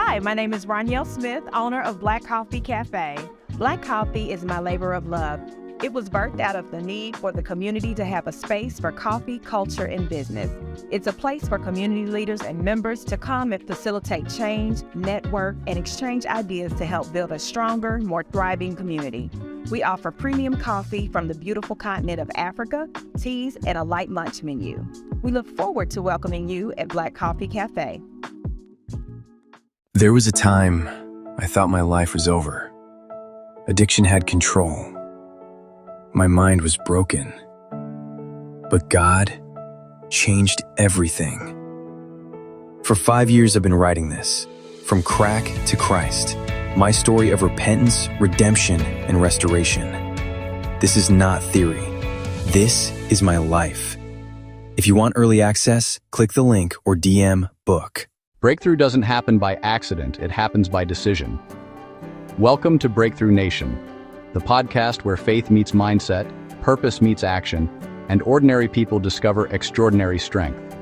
Hi, my name is Ronielle Smith, owner of Black Coffee Cafe. Black Coffee is my labor of love. It was birthed out of the need for the community to have a space for coffee, culture, and business. It's a place for community leaders and members to come and facilitate change, network, and exchange ideas to help build a stronger, more thriving community. We offer premium coffee from the beautiful continent of Africa, teas, and a light lunch menu. We look forward to welcoming you at Black Coffee Cafe. There was a time I thought my life was over. Addiction had control. My mind was broken. But God changed everything. For 5 years I've been writing this, from crack to Christ, my story of repentance, redemption, and restoration. This is not theory. This is my life. If you want early access, click the link or DM book. Breakthrough doesn't happen by accident, it happens by decision. Welcome to Breakthrough Nation, the podcast where faith meets mindset, purpose meets action, and ordinary people discover extraordinary strength.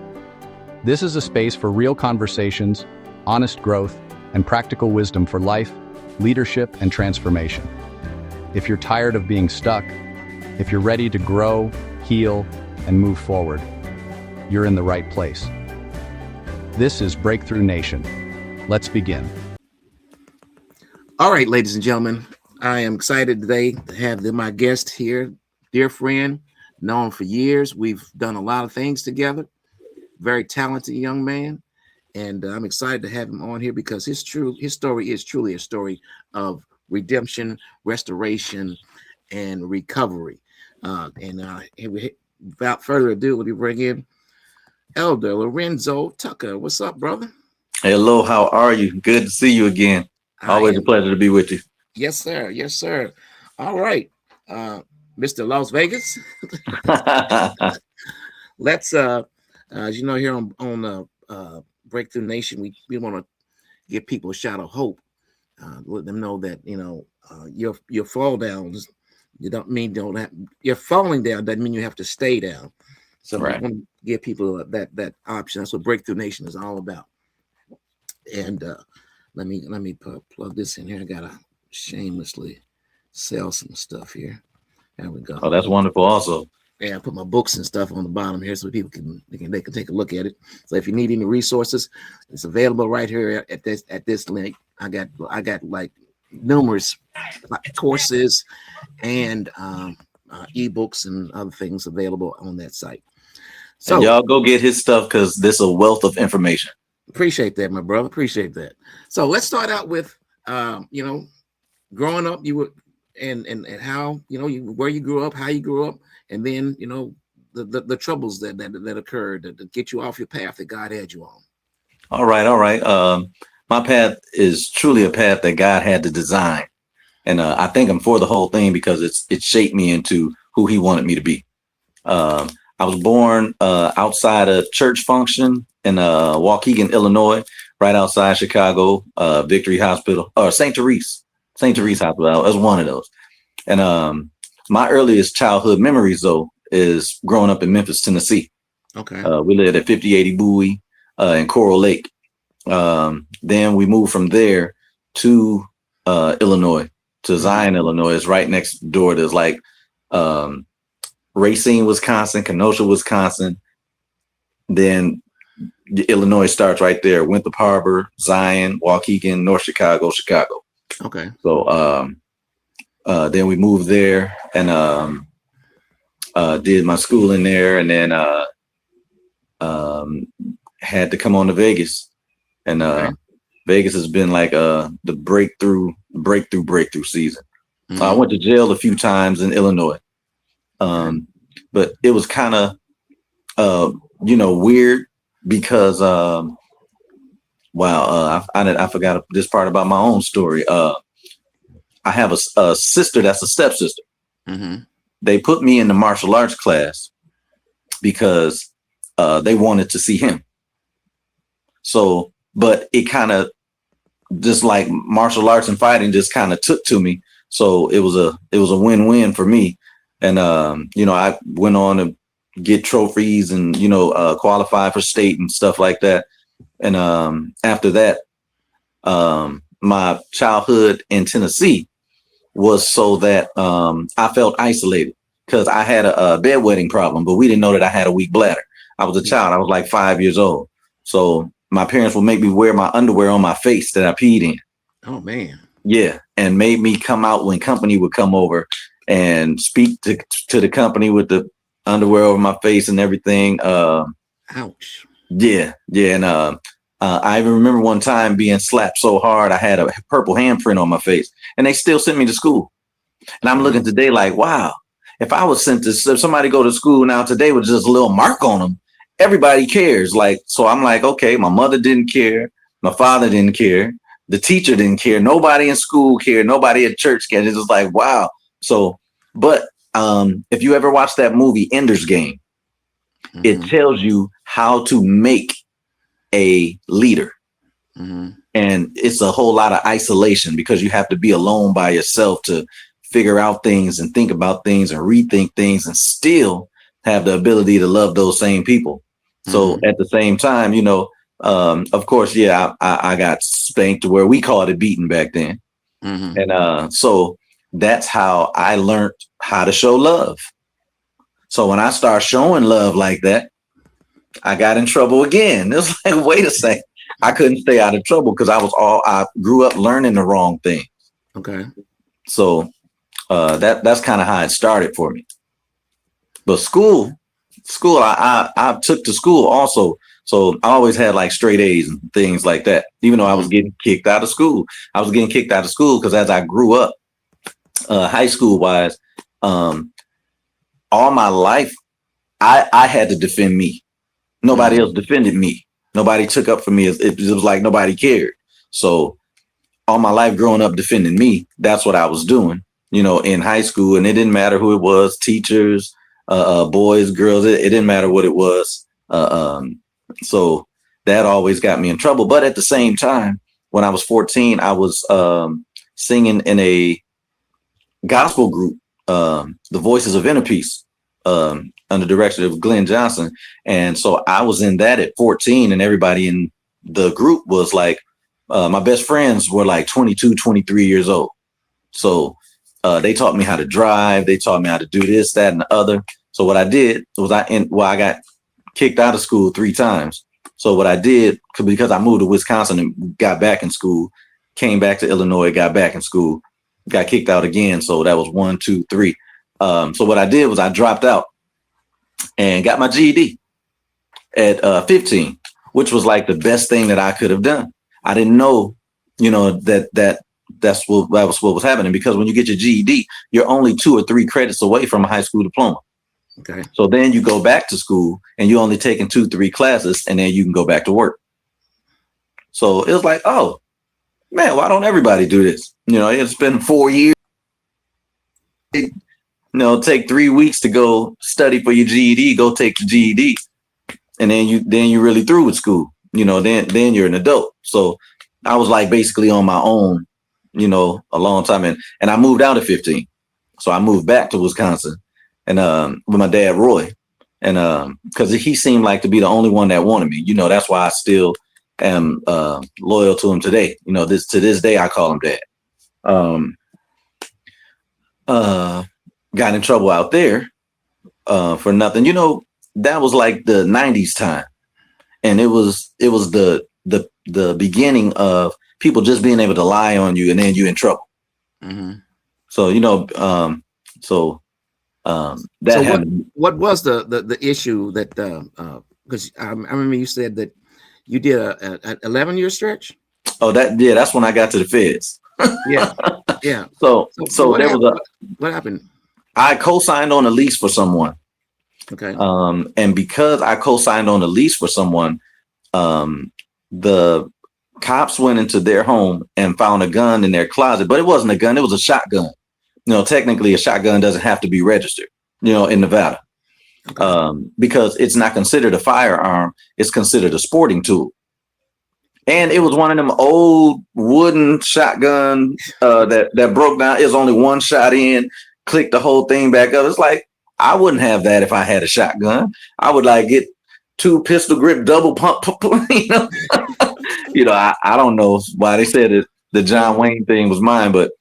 This is a space for real conversations, honest growth, and practical wisdom for life, leadership, and transformation. If you're tired of being stuck, if you're ready to grow, heal, and move forward, you're in the right place. This is Breakthrough Nation. Let's begin. All right, ladies and gentlemen, I am excited today to have my guest here, dear friend, known for years. We've done a lot of things together. Very talented young man, and I'm excited to have him on here because his story is truly a story of redemption, restoration, and recovery. Without further ado, let me bring in Elder Lorenzo Tucker. What's up, brother? Hello, how are you? Good to see you again. Always a pleasure to be with you. Yes, sir. Yes, sir. All right. Mr. Las Vegas. Let's as you know, here on Breakthrough Nation, we want to give people a shot of hope. Let them know that your fall downs, you're falling down doesn't mean you have to stay down. So right. We want to give people that option. That's what Breakthrough Nation is all about. And let me plug this in here. I gotta shamelessly sell some stuff here. There we go. Oh, that's wonderful. Also, yeah, I put my books and stuff on the bottom here so people can take a look at it. So if you need any resources, it's available right here at this link. I got like numerous courses and ebooks and other things available on that site. So and y'all go get his stuff because there's a wealth of information. Appreciate that, my brother. Appreciate that. So let's start out with growing up. You were and how where you grew up, how you grew up, and then the troubles that occurred to get you off your path that God had you on. All right. My path is truly a path that God had to design, and I thank Him for the whole thing because it shaped me into who He wanted me to be. I was born outside a church function in Waukegan, Illinois, right outside Chicago, Victory Hospital, or St. Therese Hospital. I was one of those. And my earliest childhood memories, though, is growing up in Memphis, Tennessee. Okay. We lived at 5080 Bowie in Coral Lake. Then we moved from there to Illinois, to Zion, Illinois. It's right next door. There's like Racine, Wisconsin, Kenosha, Wisconsin. Then Illinois starts right there. Winthrop Harbor, Zion, Waukegan, North Chicago. Okay. So then we moved there and did my schooling there, and then had to come on to Vegas. And okay. Vegas has been like the breakthrough season. Mm-hmm. I went to jail a few times in Illinois. But it was kind of, weird because, I forgot this part about my own story. I have a sister that's a stepsister. Mm-hmm. They put me in the martial arts class because they wanted to see him. So, but it kind of just like martial arts and fighting just kind of took to me. So it was a win-win for me. And, I went on to get trophies and, qualify for state and stuff like that. And after that, my childhood in Tennessee was so that I felt isolated because I had a bedwetting problem, but we didn't know that I had a weak bladder. I was a child. I was like 5 years old. So my parents would make me wear my underwear on my face that I peed in. Oh, man. Yeah. And made me come out when company would come over and speak to the company with the underwear over my face and everything. Ouch. Yeah. Yeah. And I even remember one time being slapped so hard, I had a purple handprint on my face, and they still sent me to school. And I'm looking today like, wow, if I was sent to, if somebody go to school now today with just a little mark on them, everybody cares. Like, so I'm like, okay, my mother didn't care. My father didn't care. The teacher didn't care. Nobody in school cared. Nobody at church cared. It's just like, wow. So, but if you ever watch that movie, Ender's Game, it tells you how to make a leader. And it's a whole lot of isolation because you have to be alone by yourself to figure out things and think about things and rethink things and still have the ability to love those same people. So at the same time, you know, of course, yeah, I got spanked to where we called it beating back then. And so that's how I learned how to show love. So when I start showing love like that, I got in trouble again. It was like, wait a second. I couldn't stay out of trouble because I grew up learning the wrong thing. Okay. So that's kind of how it started for me. But school, I took to school also. So I always had like straight A's and things like that, even though I was getting kicked out of school. I was getting kicked out of school because as I grew up, high school wise, all my life, I had to defend me. Nobody else defended me. Nobody took up for me. It was like nobody cared. So all my life growing up defending me, that's what I was doing, you know, in high school. And it didn't matter who it was, teachers, boys, girls, it didn't matter what it was. So that always got me in trouble. But at the same time, when I was 14, I was singing in a gospel group, the Voices of Inner Peace, under direction of Glenn Johnson. And so I was in that at 14, and everybody in the group was like, my best friends were like 22, 23 years old. So they taught me how to drive. They taught me how to do this, that, and the other. So what I did was I got kicked out of school 3 times. So what I did, because I moved to Wisconsin and got back in school, came back to Illinois, got back in school, got kicked out again. So that was 1, 2, 3. So what I did was I dropped out and got my GED at 15, which was like the best thing that I could have done. I didn't know, you know, that's what was happening, because when you get your GED, you're only 2 or 3 credits away from a high school diploma. Okay. So then you go back to school and you're only taking 2, 3 classes, and then you can go back to work. So it was like, oh man, why don't everybody do this? You know, it's been 4 years. You know, take 3 weeks to go study for your GED, go take the GED, and then you're really through with school. You know, then you're an adult. So I was like basically on my own, you know, a long time. And I moved out at 15. So I moved back to Wisconsin and with my dad, Roy. And because he seemed like to be the only one that wanted me. You know, that's why I still am loyal to him today. You know, to this day, I call him dad. Got in trouble out there for nothing. You know, that was like the 90s time. And it was the beginning of people just being able to lie on you, and then you're in trouble. So, you know, that happened. What was the issue that because I remember you said that you did a 11-year stretch? Oh, that's when I got to the feds. Yeah. So there was what happened? I co-signed on a lease for someone. Okay. And because I co-signed on a lease for someone, the cops went into their home and found a gun in their closet, but it wasn't a gun. It was a shotgun. You know, technically a shotgun doesn't have to be registered, you know, in Nevada, because it's not considered a firearm. It's considered a sporting tool. And it was one of them old wooden shotgun that broke down. It was only one shot in, clicked the whole thing back up. It's like, I wouldn't have that if I had a shotgun. I would like get 2 pistol grip double pump, you know, I don't know why they said that the John Wayne thing was mine, but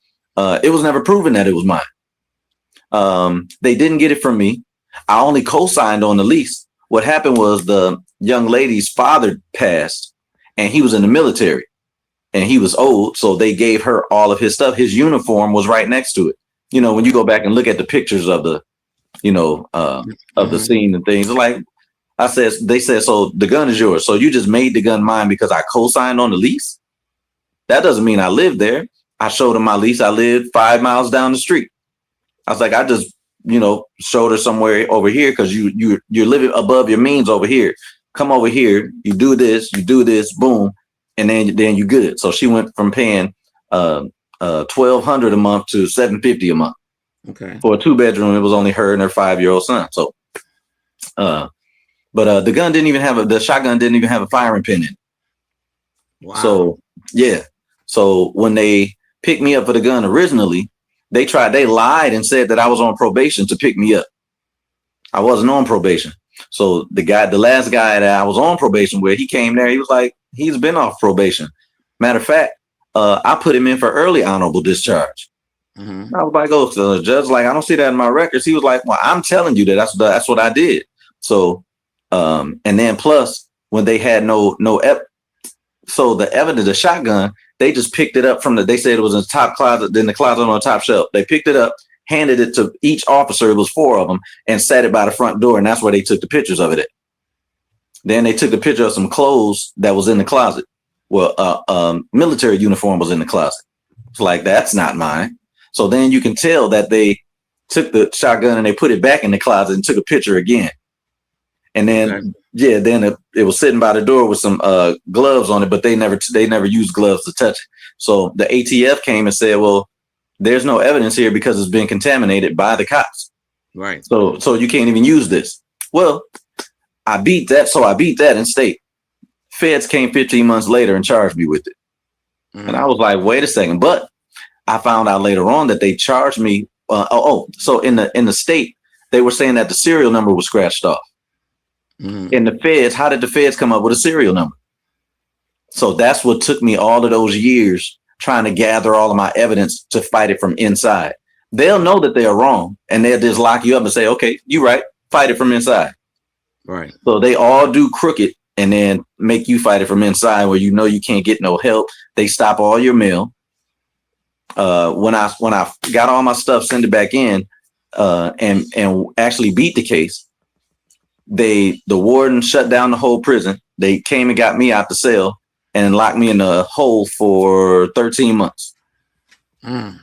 it was never proven that it was mine. They didn't get it from me. I only co-signed on the lease. What happened was the young lady's father passed, and he was in the military, and he was old, so they gave her all of his stuff. His uniform was right next to it. When you go back and look at the pictures of the, of the scene and things, like they said, so the gun is yours. So you just made the gun mine because I co-signed on the lease? That doesn't mean I lived there. I showed them my lease. I lived 5 miles down the street. I was like, I just, showed her somewhere over here because you're living above your means over here. Come over here. You do this, boom, and then you're good. So she went from paying $1,200 a month to $750 a month. Okay. For a 2-bedroom, it was only her and her 5-year-old son. So, but the gun the shotgun didn't even have a firing pin in it. Wow. So yeah. So when they picked me up for the gun originally, they lied and said that I was on probation to pick me up. I wasn't on probation. So the last guy that I was on probation with, he came there. He was like, he's been off probation. Matter of fact, I put him in for early honorable discharge. Mm-hmm. I was like, oh, so the judge, like, I don't see that in my records. He was like, well, I'm telling you that's what I did. So, and then plus when they had so the evidence, the shotgun, they just picked it up they said it was in the top closet, then the closet on the top shelf. They picked it up, handed it to each officer. It was 4 of them, and sat it by the front door. And that's where they took the pictures of it at. Then they took the picture of some clothes that was in the closet. Well, military uniform was in the closet. It's like, that's not mine. So then you can tell that they took the shotgun and they put it back in the closet and took a picture again. And then, then it was sitting by the door with some gloves on it, but they never used gloves to touch it. So the ATF came and said, well, there's no evidence here because it's been contaminated by the cops. Right. So you can't even use this. Well, I beat that. So I beat that in state. Feds came 15 months later and charged me with it. Mm-hmm. And I was like, wait a second. But I found out later on that they charged me. So in the state, they were saying that the serial number was scratched off. Mm-hmm. In the feds, how did the feds come up with a serial number? So that's what took me all of those years trying to gather all of my evidence to fight it from inside. They'll know that they are wrong, and they'll just lock you up and say, okay, you're right, fight it from inside. Right. So they all do crooked and then make you fight it from inside where you can't get no help. They stop all your mail. When I got all my stuff, send it back in, and actually beat the case, the warden shut down the whole prison. They came and got me out the cell and locked me in a hole for 13 months. The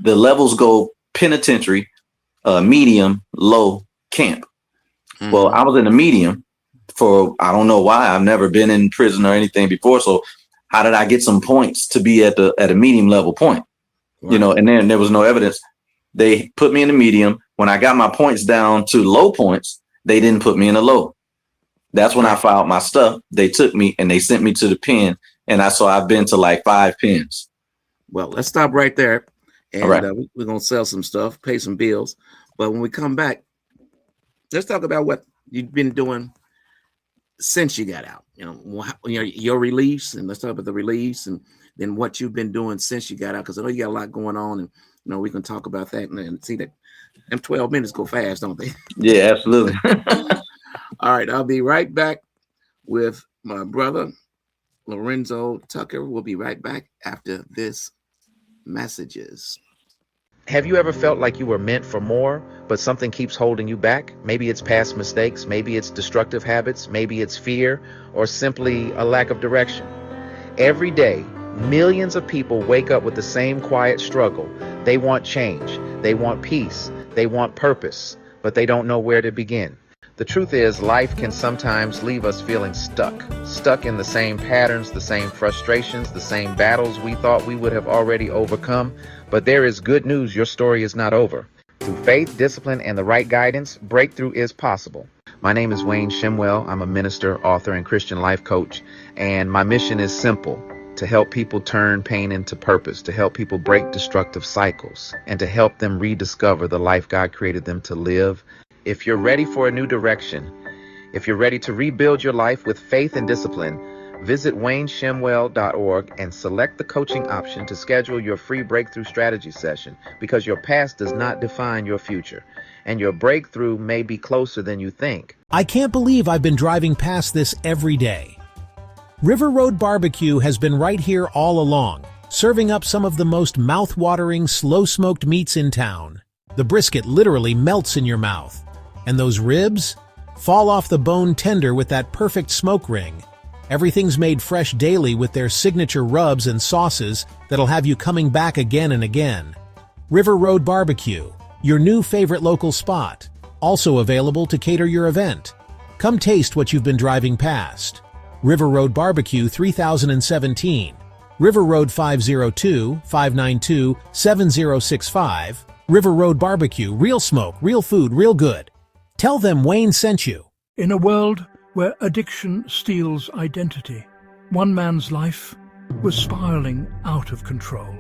levels go penitentiary, medium, low, camp. Well, I was in the medium for, I don't know why. I've never been in prison or anything before. So how did I get some points to be at a medium level point? Right. And then there was no evidence. They put me in the medium. When I got my points down to low points, they didn't put me in a low. That's when I filed my stuff. They took me and they sent me to the pen. And I've been to like 5 pens. Well, let's stop right there. And right. We're going to sell some stuff, pay some bills. But when we come back, let's talk about what you've been doing since you got out. Your release, and let's talk about the release and then what you've been doing since you got out. Because I know you got a lot going on, and we can talk about that and see that. Them 12 minutes go fast, don't they? Yeah, absolutely. All right, I'll be right back with my brother, Lorenzo Tucker. We'll be right back after this messages. Have you ever felt like you were meant for more, but something keeps holding you back? Maybe it's past mistakes, maybe it's destructive habits, maybe it's fear, or simply a lack of direction. Every day, millions of people wake up with the same quiet struggle. They want change, they want peace, they want purpose, but they don't know where to begin. The truth is, life can sometimes leave us feeling stuck in the same patterns, the same frustrations, the same battles we thought we would have already overcome. But there is good news, your story is not over. Through faith, discipline, and the right guidance, breakthrough is possible. My name is Wayne Shimwell. I'm a minister, author, and Christian life coach, and my mission is simple: to help people turn pain into purpose, to help people break destructive cycles, and to help them rediscover the life God created them to live. If you're ready for a new direction, if you're ready to rebuild your life with faith and discipline, Visit WayneShemwell.org and select the coaching option to schedule your free breakthrough strategy session, because your past does not define your future, and your breakthrough may be closer than you think. I can't believe I've been driving past this every day. River Road Barbecue has been right here all along, serving up some of the most mouth-watering, slow-smoked meats in town. The brisket literally melts in your mouth, and those ribs fall off the bone tender with that perfect smoke ring. Everything's made fresh daily with their signature rubs and sauces that'll have you coming back again and again. River Road Barbecue, your new favorite local spot, also available to cater your event. Come taste what you've been driving past. River Road Barbecue 3017, River Road 502-592-7065, River Road Barbecue, real smoke, real food, real good. Tell them Wayne sent you. In a world where addiction steals identity, one man's life was spiraling out of control.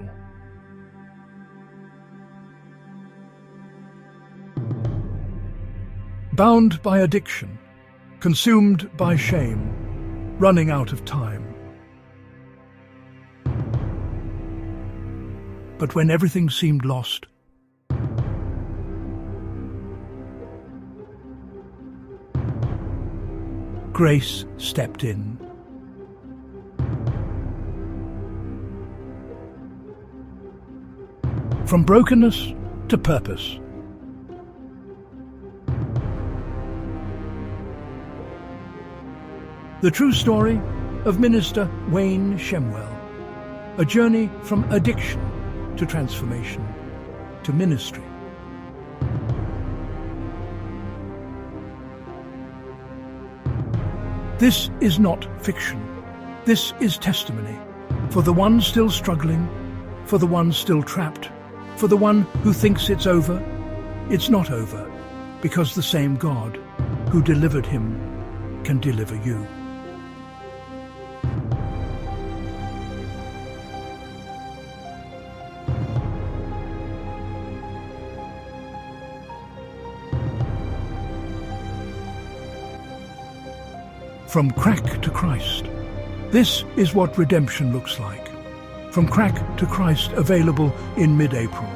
Bound by addiction, consumed by shame, running out of time. But when everything seemed lost, grace stepped in. From brokenness to purpose. The true story of Minister Wayne Shemwell. A journey from addiction to transformation to ministry. This is not fiction. This is testimony for the one still struggling, for the one still trapped, for the one who thinks it's over. It's not over, because the same God who delivered him can deliver you. From crack to Christ. This is what redemption looks like. From Crack to Christ, available in mid-April.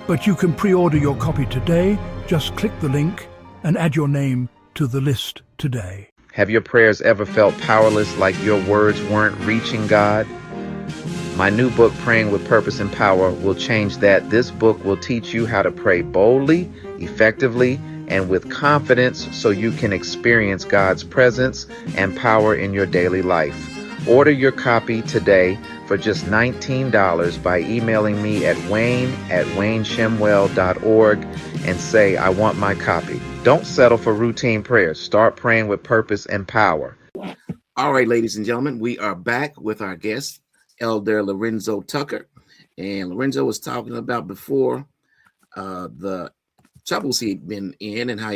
But you can pre-order your copy today. Just click the link and add your name to the list today. Have your prayers ever felt powerless, like your words weren't reaching God? My new book, Praying with Purpose and Power, will change that. This book will teach you how to pray boldly, effectively, and with confidence, so you can experience God's presence and power in your daily life. Order your copy today for just $19 by emailing me at wayne@wayneshemwell.org and say, I want my copy. Don't settle for routine prayers. Start praying with purpose and power. All right, ladies and gentlemen, we are back with our guest, Elder Lorenzo Tucker. And Lorenzo was talking about before the troubles he'd been in and how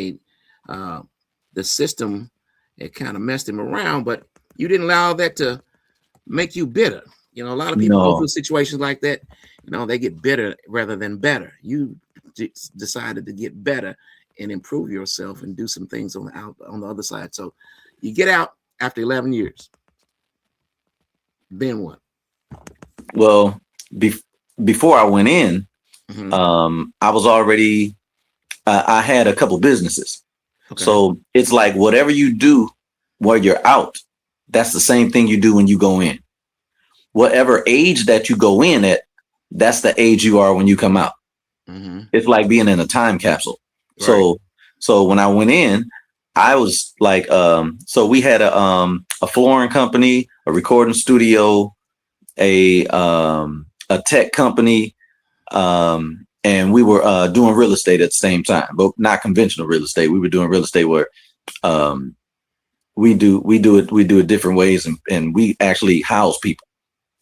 the system had kind of messed him around, but you didn't allow that to make you bitter. You know, a lot of people go through situations like that. You know, they get bitter rather than better. You decided to get better and improve yourself and do some things on the other side. So you get out after 11 years. Then what? Well, before I went in, I was already, I had a couple businesses. Okay. So it's like whatever you do while you're out, that's the same thing you do when you go in. Whatever age that you go in at, that's the age you are when you come out. It's like being in a time capsule. Right. So when I went in, I was like, so we had a flooring company, a recording studio, a tech company, and we were doing real estate at the same time, but not conventional real estate. We were doing real estate where we do it different ways, and we actually house people.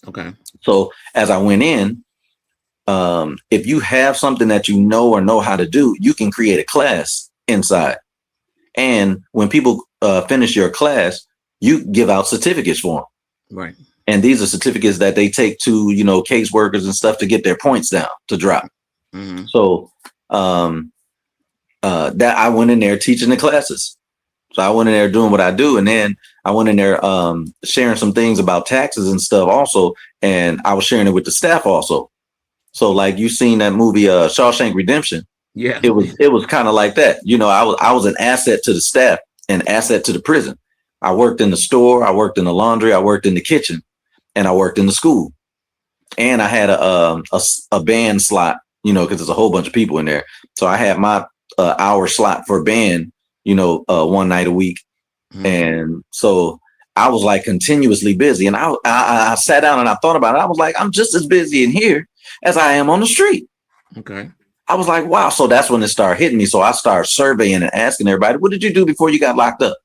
Okay. So as I went in, if you have something that you know how to do, you can create a class inside. And when people finish your class, you give out certificates for them. Right. And these are certificates that they take to, caseworkers and stuff to get their points down to drop. So that I went in there teaching the classes. So I went in there doing what I do. And then I went in there sharing some things about taxes and stuff also, and I was sharing it with the staff also. So like you seen that movie Shawshank Redemption. Yeah. It was kind of like that. You know, I was an asset to the staff, an asset to the prison. I worked in the store, I worked in the laundry, I worked in the kitchen, and I worked in the school. And I had a band slot, you know, because there's a whole bunch of people in there. So I had my hour slot for band, you know, one night a week. And so I was like continuously busy. And I sat down and I thought about it. I was like, I'm just as busy in here as I am on the street. Okay. I was like, wow. So that's when it started hitting me. So I started surveying and asking everybody, what did you do before you got locked up?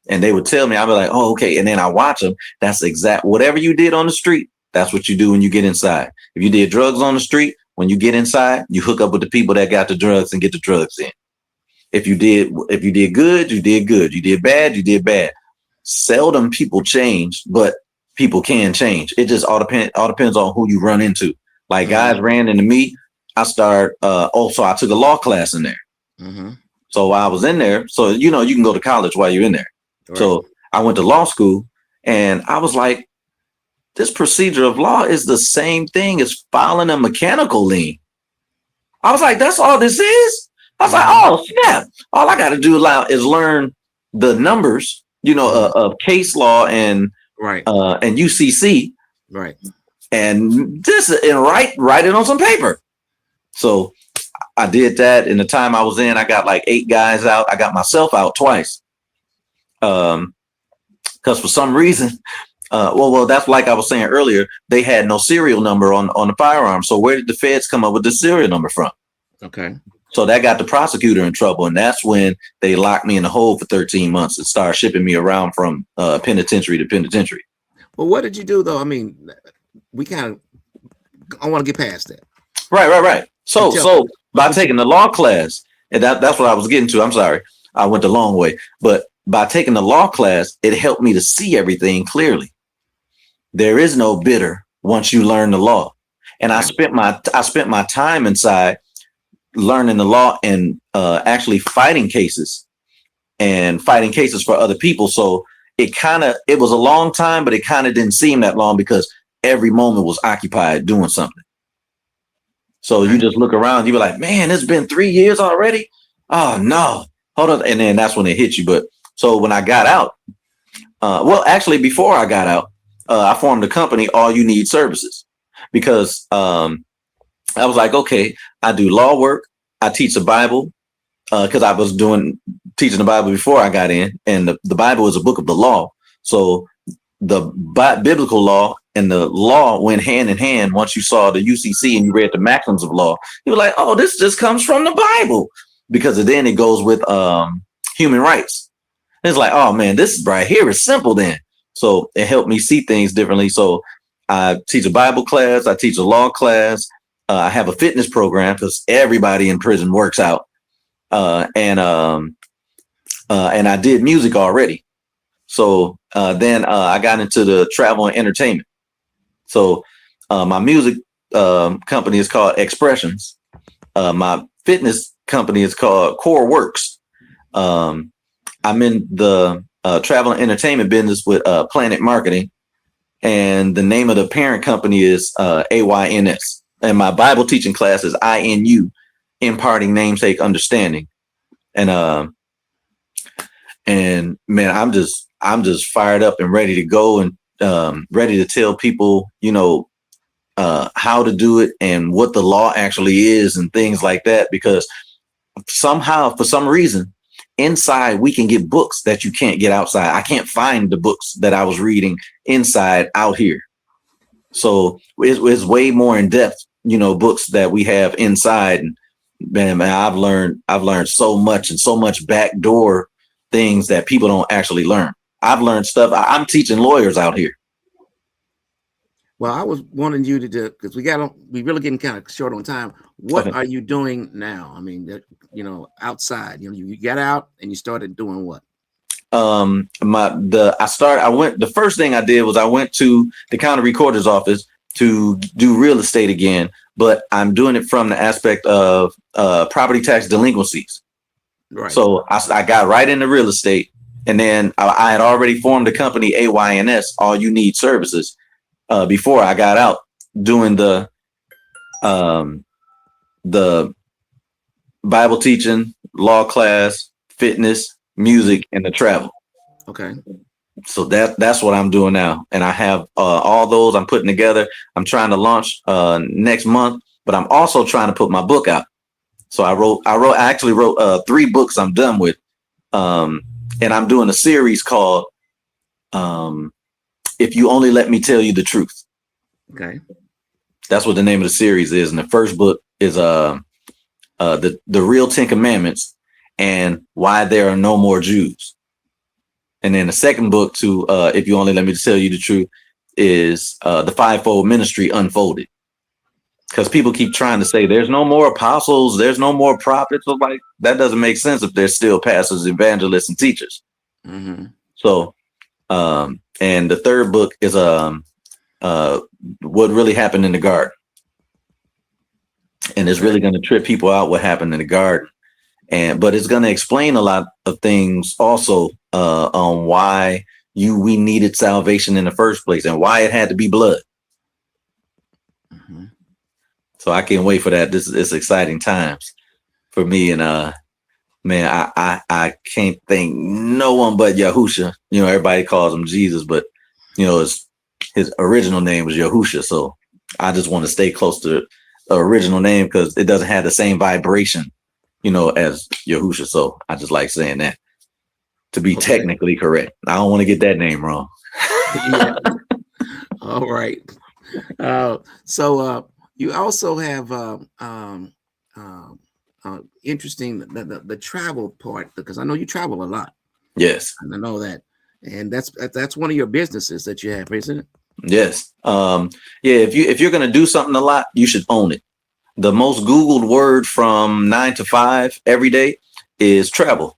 And they would tell me, I'd be like, oh, okay. And then I watch them. That's whatever you did on the street. That's what you do when you get inside. If you did drugs on the street, when you get inside, you hook up with the people that got the drugs and get the drugs in. If you did good, you did good. You did bad, you did bad. Seldom people change, but people can change. It just all depends on who you run into. Like guys ran into me. I started, so I took a law class in there. So while I was in there, so, you know, you can go to college while you're in there. Right. So I went to law school and I was like, this procedure of law is the same thing as filing a mechanical lien. I was like, that's all this is? I was like, oh, snap. All I got to do is learn the numbers, you know, of case law and UCC. Right. And write it on some paper. So I did that. In the time I was in, I got like 8 guys out. I got myself out twice. Because for some reason, well, that's like I was saying earlier, they had no serial number on the firearm. So where did the feds come up with the serial number from? Okay. So that got the prosecutor in trouble. And that's when they locked me in the hole for 13 months and started shipping me around from penitentiary to penitentiary. Well, what did you do, though? I mean, I want to get past that. Right. So by taking the law class, and that's what I was getting to. I'm sorry. I went the long way. But by taking the law class, it helped me to see everything clearly. There is no bitter once you learn the law. And I spent my time inside learning the law and actually fighting cases for other people. So it was a long time, but it kind of didn't seem that long because every moment was occupied doing something. So you just look around, you be like, man, it's been 3 years already. Oh no, hold on. And then that's when it hit you. But so when I got out, actually before I got out, I formed a company, All You Need Services, because I was like, okay, I do law work. I teach the Bible because I was teaching the Bible before I got in. And the Bible is a book of the law. So the biblical law and the law went hand in hand. Once you saw the UCC and you read the maxims of law, you were like, oh, this just comes from the Bible, because then it goes with human rights. And it's like, oh, man, this right here is simple then. So it helped me see things differently. So I teach a Bible class. I teach a law class. I have a fitness program because everybody in prison works out. And I did music already. So then I got into the travel and entertainment. So my music company is called Expressions. My fitness company is called Core Works. I'm in the travel and entertainment business with Planet Marketing. And the name of the parent company is AYNS. And my Bible teaching class is INU, Imparting Namesake Understanding. And man, I'm just fired up and ready to go and ready to tell people, you know, how to do it and what the law actually is and things like that. Because somehow, for some reason, inside we can get books that you can't get outside. I can't find the books that I was reading inside out here. So it's way more in depth, you know, books that we have inside. And man, I've learned so much and so much backdoor things that people don't actually learn. I've learned stuff. I'm teaching lawyers out here. Well, I was wanting you to do, because we really getting kind of short on time. What are you doing now? I mean, you know, outside, you know, you got out and you started doing what? The first thing I did was I went to the county recorder's office to do real estate again, but I'm doing it from the aspect of property tax delinquencies. Right. So I got right into real estate, And then I had already formed a company, AYNS, All You Need Services, before I got out doing the Bible teaching, law class, fitness, music, and the travel. Okay. So that's what I'm doing now. And I have all those I'm putting together. I'm trying to launch next month, but I'm also trying to put my book out. So I actually wrote 3 books I'm done with. And I'm doing a series called If You Only Let Me Tell You the Truth. Okay. That's what the name of the series is. And the first book is the Real 10 Commandments and Why There Are No More Jews. And then the second book to If You Only Let Me Tell You the Truth is the Fivefold Ministry Unfolded. Because people keep trying to say there's no more apostles, there's no more prophets. So like that doesn't make sense if there's still pastors, evangelists, and teachers. Mm-hmm. So, and the third book is what really happened in the garden, and it's really going to trip people out what happened in the garden, but it's going to explain a lot of things also on why we needed salvation in the first place and why it had to be blood. Mm-hmm. So I can't wait for that. It's exciting times for me. And man, I can't thank no one but Yahusha. You know, everybody calls him Jesus, but you know, his original name was Yahusha. So I just want to stay close to the original name because it doesn't have the same vibration, you know, as Yahusha. So I just like saying that to be technically correct. I don't want to get that name wrong. Yeah. All right. So you also have interesting the travel part, because I know you travel a lot. Yes, and I know that, and that's one of your businesses that you have, isn't it? Yes. Yeah. If you're gonna do something a lot, you should own it. The most Googled word from 9 to 5 every day is travel.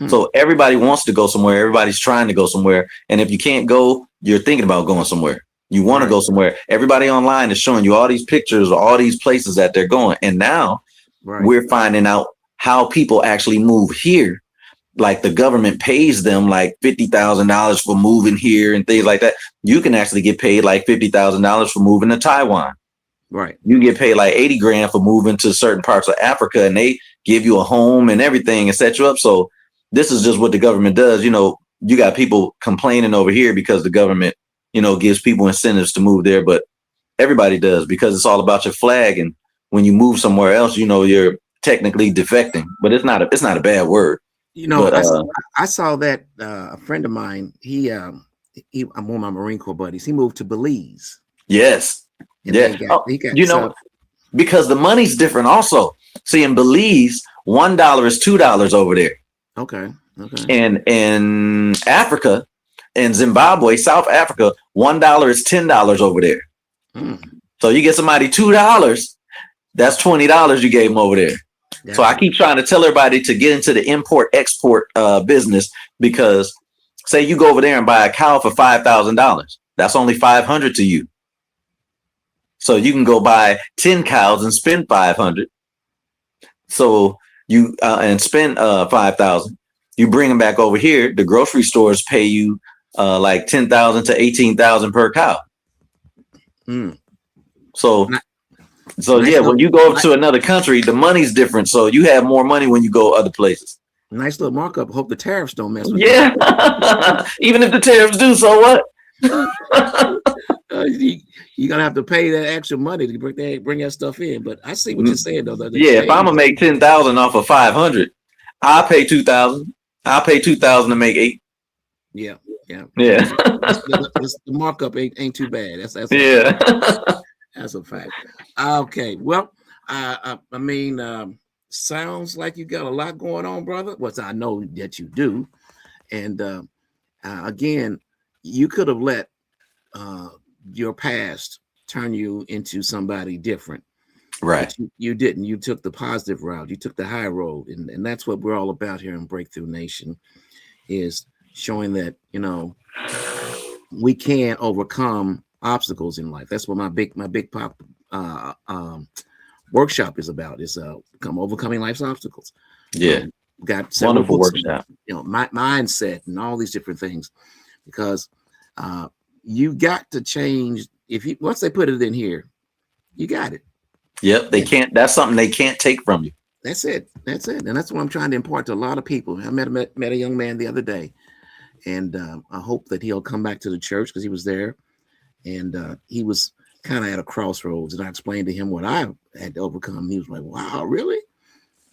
So everybody wants to go somewhere. Everybody's trying to go somewhere. And if you can't go, you're thinking about going somewhere. You want to go somewhere. Everybody online is showing you all these pictures of all these places that they're going. And now we're finding out how people actually move here. Like the government pays them like $50,000 for moving here and things like that. You can actually get paid like $50,000 for moving to Taiwan. Right. You get paid like 80 grand for moving to certain parts of Africa, and they give you a home and everything and set you up. So this is just what the government does. You know, you got people complaining over here because the government, you know, gives people incentives to move there, but everybody does because it's all about your flag. And when you move somewhere else, you know, you're technically defecting, but it's not a bad word. You know, but, I saw that a friend of mine, I'm one of my Marine Corps buddies. He moved to Belize. Yes. Yeah. You know, because the money's different also. See, in Belize, $1 is $2 over there. Okay. And in Africa, in Zimbabwe, South Africa, $1 is $10 over there. So you get somebody $2, that's $20 you gave them over there. So I keep trying to tell everybody to get into the import-export business, because say you go over there and buy a cow for $5,000, that's only $500 to you. So you can go buy 10 cows and spend $500. So you and spend $5,000. You bring them back over here. The grocery stores pay you like $10,000 to $18,000 per cow. So yeah, when you go to another country, the money's different. So you have more money when you go other places. Nice little markup. Hope the tariffs don't mess with you. Even if the tariffs do, so what? You're gonna have to pay that extra money to bring that stuff in. But I see what you're saying, though. Yeah, if I'm gonna make $10,000 off of $500, I'll pay $2,000. I'll pay $2,000 to make $8,000. Yeah. The markup ain't too bad. That's that's a fact. Okay, well, I mean, sounds like you got a lot going on, brother. Well, I know that you do, and again, you could have let your past turn you into somebody different, right? You didn't. You took the positive route. You took the high road, and that's what we're all about here in Breakthrough Nation, is showing that, you know, we can overcome obstacles in life. That's what my big pop workshop is about, is overcoming life's obstacles. Yeah. got several Wonderful books, workshop. mindset and all these different things, because you got to change. Once they put it in here, you got it. Yep, they can't. That's something they can't take from you. That's it. And that's what I'm trying to impart to a lot of people. I met a young man the other day, and I hope that he'll come back to the church, because he was there, and he was kind of at a crossroads. And I explained to him what I had to overcome. He was like, "Wow, really?"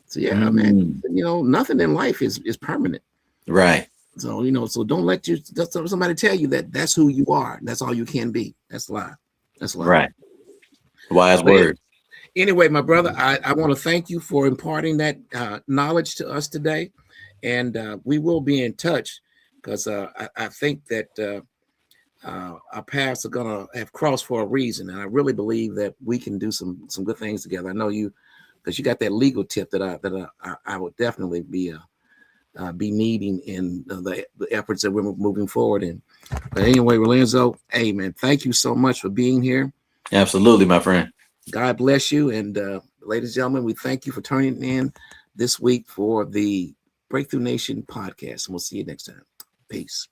So yeah, man. Nothing in life is permanent, right? So so don't let somebody tell you that that's who you are. That's all you can be. That's a lie. That's a lie. Right. Wise word. Anyway, my brother, I want to thank you for imparting that knowledge to us today, and we will be in touch, because I think that our paths are gonna have crossed for a reason, and I really believe that we can do some good things together. I know you, because you got that legal tip that I would definitely be needing in the efforts that we're moving forward in. But anyway, Lorenzo, hey man, thank you so much for being here. Absolutely, my friend. God bless you. And ladies and gentlemen, we thank you for turning in this week for the Breakthrough Nation podcast. And we'll see you next time. Peace.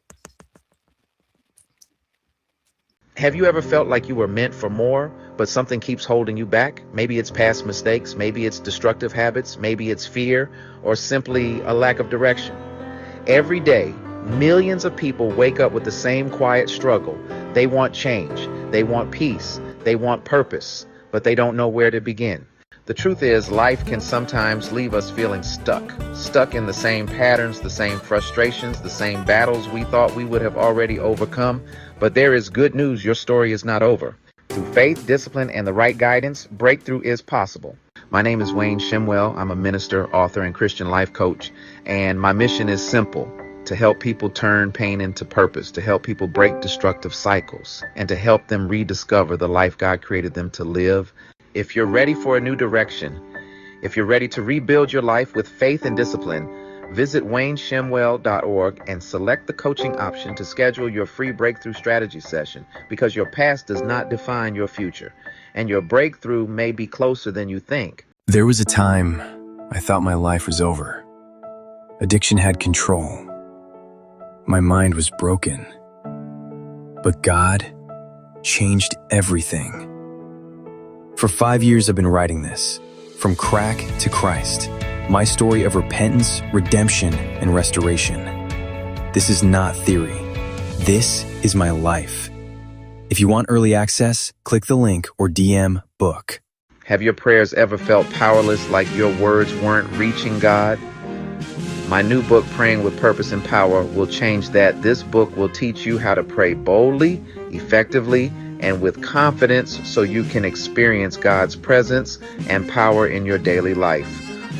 Have you ever felt like you were meant for more, but something keeps holding you back? Maybe it's past mistakes, maybe it's destructive habits, maybe it's fear, or simply a lack of direction. Every day, millions of people wake up with the same quiet struggle. They want change, they want peace, they want purpose, but they don't know where to begin. The truth is, life can sometimes leave us feeling stuck in the same patterns, the same frustrations, the same battles we thought we would have already overcome. But there is good news. Your story is not over. Through faith, discipline, and the right guidance, breakthrough is possible. My name is Wayne Shimwell. I'm a minister, author, and Christian life coach. And my mission is simple: to help people turn pain into purpose, to help people break destructive cycles, and to help them rediscover the life God created them to live. If you're ready for a new direction, if you're ready to rebuild your life with faith and discipline, visit WayneShimwell.org and select the coaching option to schedule your free breakthrough strategy session, because your past does not define your future, and your breakthrough may be closer than you think. There was a time I thought my life was over. Addiction had control. My mind was broken. But God changed everything. For 5 years I've been writing this, from crack to Christ, my story of repentance, redemption, and restoration. This is not theory. This is my life. If you want early access, click the link or DM book. Have your prayers ever felt powerless, like your words weren't reaching God? My new book, Praying with Purpose and Power, will change that. This book will teach you how to pray boldly, effectively, and with confidence, so you can experience God's presence and power in your daily life.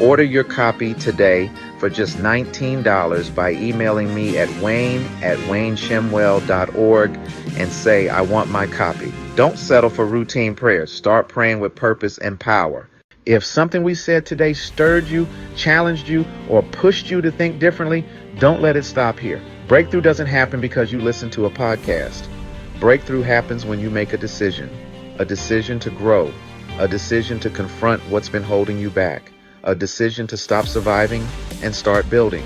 Order your copy today for just $19 by emailing me at wayne@wayneshimwell.org and say, "I want my copy." Don't settle for routine prayers. Start praying with purpose and power. If something we said today stirred you, challenged you, or pushed you to think differently, don't let it stop here. Breakthrough doesn't happen because you listen to a podcast. Breakthrough happens when you make a decision to grow, a decision to confront what's been holding you back, a decision to stop surviving and start building.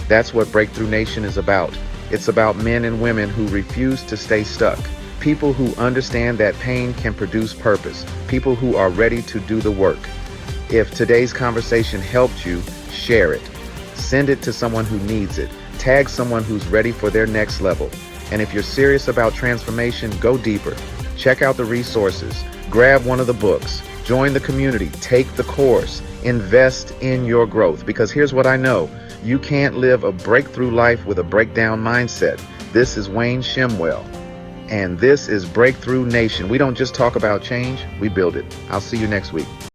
That's what Breakthrough Nation is about. It's about men and women who refuse to stay stuck, people who understand that pain can produce purpose, people who are ready to do the work. If today's conversation helped you, share it. Send it to someone who needs it. Tag someone who's ready for their next level. And if you're serious about transformation, go deeper. Check out the resources. Grab one of the books. Join the community. Take the course. Invest in your growth. Because here's what I know. You can't live a breakthrough life with a breakdown mindset. This is Wayne Shimwell. And this is Breakthrough Nation. We don't just talk about change, we build it. I'll see you next week.